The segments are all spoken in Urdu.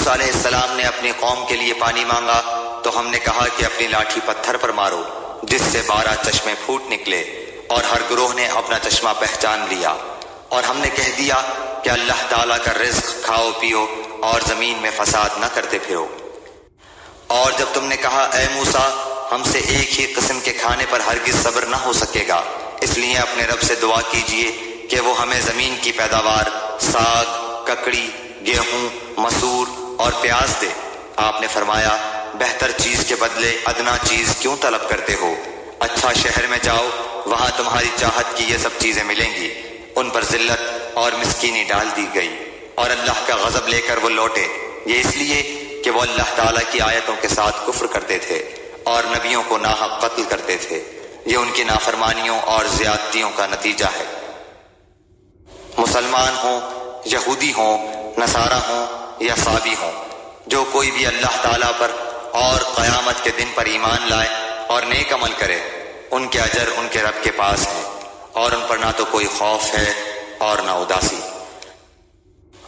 موسیٰ علیہ السلام نے اپنی قوم کے لیے پانی مانگا تو ہم نے کہا کہ اپنی لاٹھی پتھر پر مارو، جس سے 12 چشمے پھوٹ نکلے، اور ہر گروہ نے اپنا چشمہ پہچان لیا۔ اور ہم نے کہہ دیا کہ اللہ تعالیٰ کا رزق کھاؤ پیو اور زمین میں فساد نہ کرتے پھرو۔ اور جب تم نے کہا اے موسیٰ ہم سے ایک ہی قسم کے کھانے پر ہرگز صبر نہ ہو سکے گا، اس لیے اپنے رب سے دعا کیجئے کہ وہ ہمیں زمین کی پیداوار، ساگ، ککڑی، گیہوں، مسور اور پیاز دے۔ آپ نے فرمایا بہتر چیز کے بدلے ادنا چیز کیوں طلب کرتے ہو؟ اچھا شہر میں جاؤ، وہاں تمہاری چاہت کی یہ سب چیزیں ملیں گی۔ ان پر ذلت اور مسکینی ڈال دی گئی اور اللہ کا غضب لے کر وہ لوٹے، یہ اس لیے کہ وہ اللہ تعالیٰ کی آیتوں کے ساتھ کفر کرتے تھے اور نبیوں کو ناحق قتل کرتے تھے۔ یہ ان کی نافرمانیوں اور زیادتیوں کا نتیجہ ہے۔ مسلمان ہوں، یہودی ہوں، نصارہ ہوں یا صابی ہوں، جو کوئی بھی اللہ تعالیٰ پر اور قیامت کے دن پر ایمان لائے اور نیک عمل کرے، ان کے اجر ان کے رب کے پاس ہے، اور ان پر نہ تو کوئی خوف ہے اور نہ اداسی۔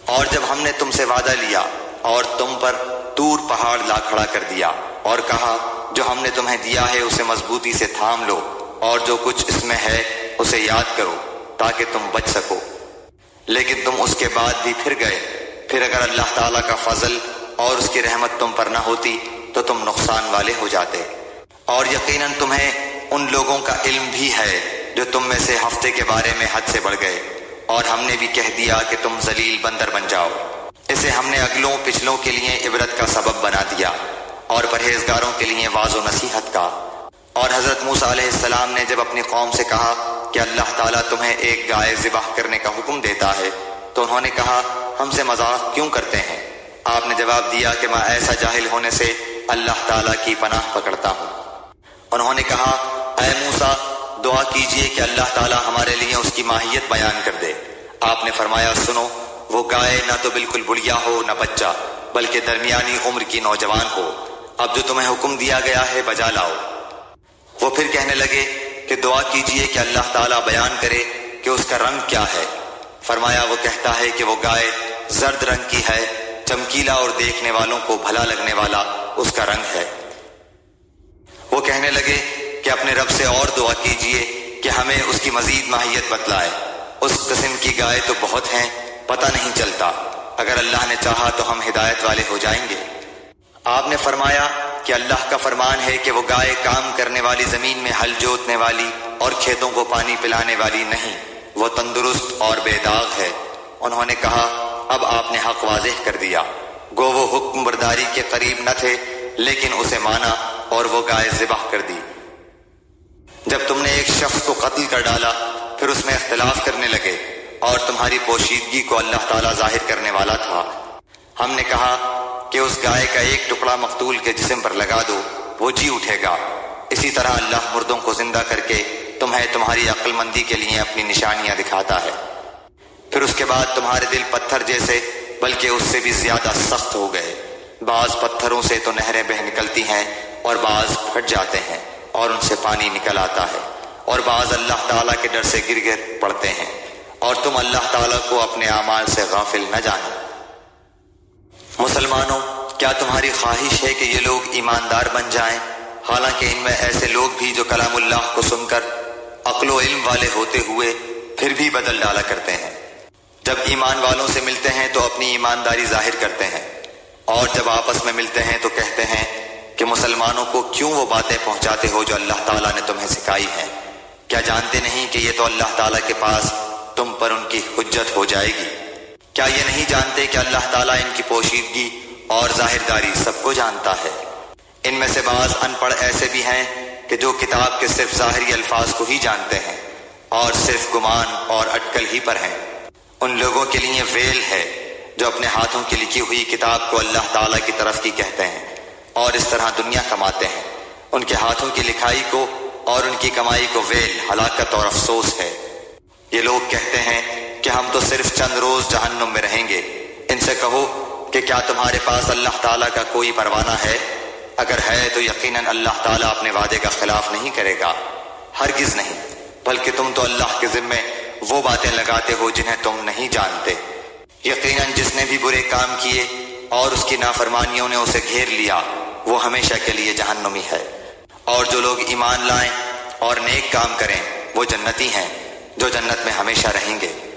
اور جب ہم نے تم سے وعدہ لیا اور تم پر طور پہاڑ لا کھڑا کر دیا اور کہا جو ہم نے تمہیں دیا ہے اسے مضبوطی سے تھام لو اور جو کچھ اس میں ہے اسے یاد کرو تاکہ تم بچ سکو، لیکن تم اس کے بعد بھی پھر گئے، پھر اگر اللہ تعالیٰ کا فضل اور اس کی رحمت تم پر نہ ہوتی تو تم نقصان والے ہو جاتے۔ اور یقیناً تمہیں ان لوگوں کا علم بھی ہے جو تم میں سے ہفتے کے بارے میں حد سے بڑھ گئے، اور ہم نے بھی کہہ دیا کہ تم ذلیل بندر بن جاؤ۔ اسے ہم نے اگلوں پچھلوں کے لیے عبرت کا سبب بنا دیا اور پرہیزگاروں کے لیے واعظ و نصیحت کا۔ اور حضرت موسیٰ علیہ السلام نے جب اپنی قوم سے کہا کہ اللہ تعالیٰ تمہیں ایک گائے ذبح کرنے کا حکم دیتا ہے تو انہوں نے کہا ہم سے مذاق کیوں کرتے ہیں؟ آپ نے جواب دیا کہ میں ایسا جاہل ہونے سے اللہ تعالیٰ کی پناہ پکڑتا ہوں۔ انہوں نے کہا اے موسیٰ دعا کیجئے کہ اللہ تعالیٰ ہمارے لیے اس کی ماہیت بیان کر دے۔ آپ نے فرمایا سنو، وہ گائے نہ تو بالکل بڑھیا ہو نہ بچہ، بلکہ درمیانی عمر کی نوجوان ہو۔ اب جو تمہیں حکم دیا گیا ہے بجا لاؤ۔ وہ پھر کہنے لگے کہ دعا کیجئے کہ اللہ تعالیٰ بیان کرے کہ اس کا رنگ کیا ہے۔ فرمایا وہ کہتا ہے کہ وہ گائے زرد رنگ کی ہے، چمکیلا اور دیکھنے والوں کو بھلا لگنے والا اس کا رنگ ہے۔ وہ کہنے لگے کہ اپنے رب سے اور دعا کیجئے کہ ہمیں اس کی مزید ماہیت بتلائے، اس قسم کی گائے تو بہت ہیں، پتہ نہیں چلتا، اگر اللہ نے چاہا تو ہم ہدایت والے ہو جائیں گے۔ آپ نے فرمایا کہ اللہ کا فرمان ہے کہ وہ گائے کام کرنے والی زمین میں ہل جوتنے والی اور کھیتوں کو پانی پلانے والی نہیں، وہ تندرست اور بے داغ ہے۔ انہوں نے کہا اب آپ نے حق واضح کر دیا، گو وہ حکم برداری کے قریب نہ تھے لیکن اسے مانا اور وہ گائے ذبح کر دی۔ جب تم نے ایک شخص کو قتل کر ڈالا پھر اس میں اختلاف کرنے لگے اور تمہاری پوشیدگی کو اللہ تعالیٰ ظاہر کرنے والا تھا، ہم نے کہا کہ اس گائے کا ایک ٹکڑا مقتول کے جسم پر لگا دو، وہ جی اٹھے گا۔ اسی طرح اللہ مردوں کو زندہ کر کے تمہیں تمہاری عقل مندی کے لیے اپنی نشانیاں دکھاتا ہے۔ پھر اس کے بعد تمہارے دل پتھر جیسے بلکہ اس سے بھی زیادہ سخت ہو گئے۔ بعض پتھروں سے تو نہریں بہہ نکلتی ہیں اور بعض پھٹ جاتے ہیں اور ان سے پانی نکل آتا ہے، اور بعض اللہ تعالیٰ کے ڈر سے گر گر پڑتے ہیں، اور تم اللہ تعالیٰ کو اپنے اعمال سے غافل نہ جانو۔ مسلمانوں، کیا تمہاری خواہش ہے کہ یہ لوگ ایماندار بن جائیں، حالانکہ ان میں ایسے لوگ بھی جو کلام اللہ کو سن کر عقل و علم والے ہوتے ہوئے پھر بھی بدل ڈالا کرتے ہیں؟ جب ایمان والوں سے ملتے ہیں تو اپنی ایمانداری ظاہر کرتے ہیں، اور جب آپس میں ملتے ہیں تو کہتے ہیں کہ مسلمانوں کو کیوں وہ باتیں پہنچاتے ہو جو اللہ تعالیٰ نے تمہیں سکھائی ہیں؟ کیا جانتے نہیں کہ یہ تو اللہ تعالیٰ کے پاس تم پر ان کی حجت ہو جائے گی؟ کیا یہ نہیں جانتے کہ اللہ تعالیٰ ان کی پوشیدگی اور ظاہرداری سب کو جانتا ہے؟ ان میں سے بعض ان پڑھ ایسے بھی ہیں کہ جو کتاب کے صرف ظاہری الفاظ کو ہی جانتے ہیں اور صرف گمان اور اٹکل ہی پر ہیں۔ ان لوگوں کے لیے ویل ہے جو اپنے ہاتھوں کی لکھی ہوئی کتاب کو اللہ تعالیٰ کی طرف کی کہتے ہیں اور اس طرح دنیا کماتے ہیں۔ ان کے ہاتھوں کی لکھائی کو اور ان کی کمائی کو ویل، ہلاکت اور افسوس ہے۔ یہ لوگ کہتے ہیں کہ ہم تو صرف چند روز جہنم میں رہیں گے۔ ان سے کہو کہ کیا تمہارے پاس اللہ تعالیٰ کا کوئی پروانہ ہے؟ اگر ہے تو یقیناً اللہ تعالیٰ اپنے وعدے کا خلاف نہیں کرے گا، ہرگز نہیں، بلکہ تم تو اللہ کے ذمے وہ باتیں لگاتے ہو جنہیں تم نہیں جانتے۔ یقیناً جس نے بھی برے کام کیے اور اس کی نافرمانیوں نے اسے گھیر لیا، وہ ہمیشہ کے لیے جہنمی ہے۔ اور جو لوگ ایمان لائیں اور نیک کام کریں وہ جنتی ہیں جو جنت میں ہمیشہ رہیں گے۔